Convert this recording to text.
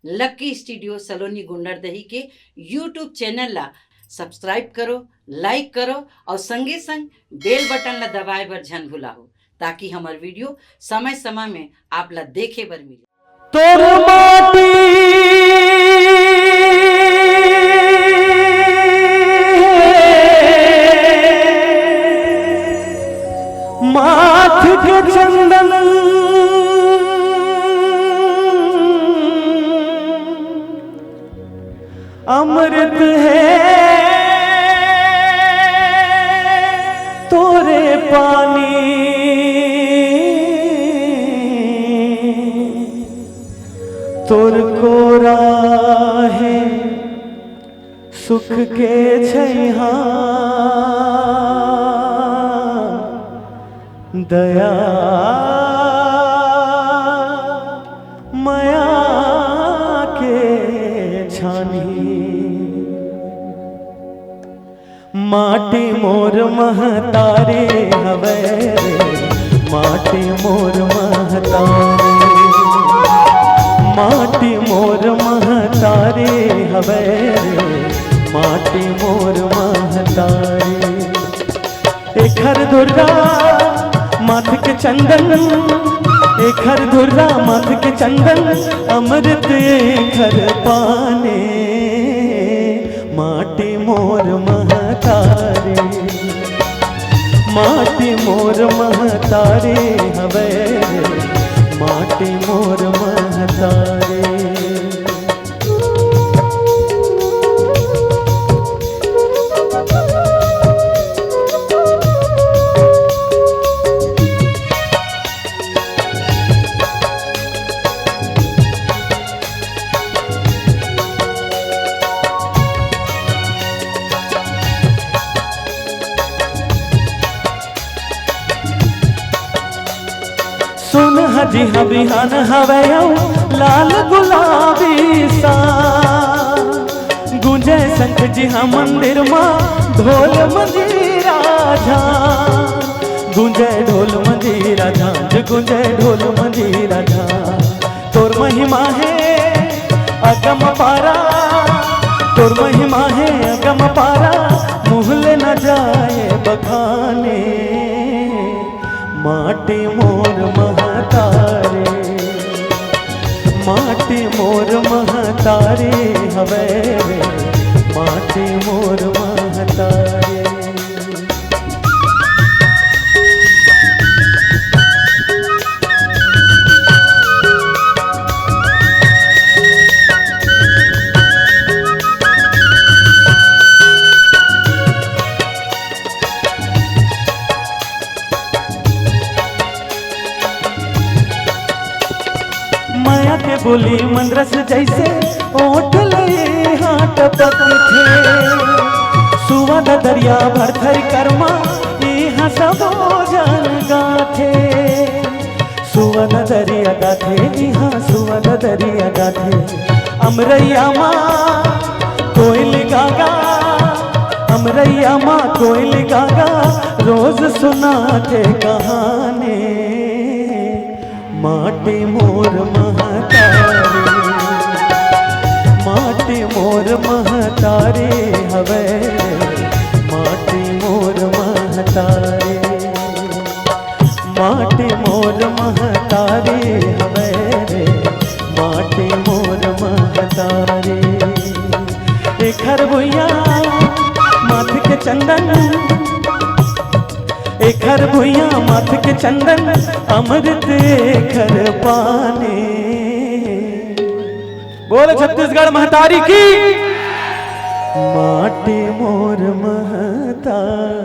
Lucky studio सलोनी गुंडरदही के YouTube channel ला subscribe करो, like करो और संगे संग बेल बटन ला दबाए बर झन भुलाओ, ताकि हमार वीडियो समय समय में आप ला देखे बर मिले। तोर माथ के चंदन अमृत है, तोरे पानी तोर कोरा है सुख के छैहा दया माया के छानी। माटी मोर महतारे हवे रे, माटी मोर महतारे, माटी मोर महतारे हवे रे, माटी मोर महतारे। एखर दुर्गा माथ के चंदन, एखर दुर्गा माथ के चंदन अमृत एखर पाने। माटी मोर महतारे, माटी मोर महतारे हवे रे, माटी मोर महतारे। सुन हजी बिहान हवे लाल गुलाबी सा, गुंजे संख जी मंदिर माँ ढोल मंजीरा झां, गुंजे ढोल मंजीरा झां, गुंजे ढोल मंजीरा झां। तोर महिमा है अगम पारा, तोर महिमा है अगम पारा, मुहले न जाए बखाने। माटी मोर महतारे, माटी मोर महतारे हवे रे, माटी मोर महतारे। माया के बोली मंद्रस जैसे ओठ ले हाथ पक थे, सुवद दरिया भरथर कर्मा यहाँ सब जन गाथे। सुवद दरिया गाथे यहाँ सुवद दरिया गाथे। अमरैया माँ कोयल गागा, अमरैया माँ कोयल गागा, रोज सुनाते कहानी। माटी मोर महतारे, माटी मोर महतारे हवे रे, माटी मोर महतारे, माटी मोर महतारे हवे रे, माटी मोर महतारे। एखर भुइया माथ के चंदन, एखर भुइया माथ के चंदन अमृत एखर पाने। बोल छत्तीसगढ़ महतारी की। माटी मोर महतारी।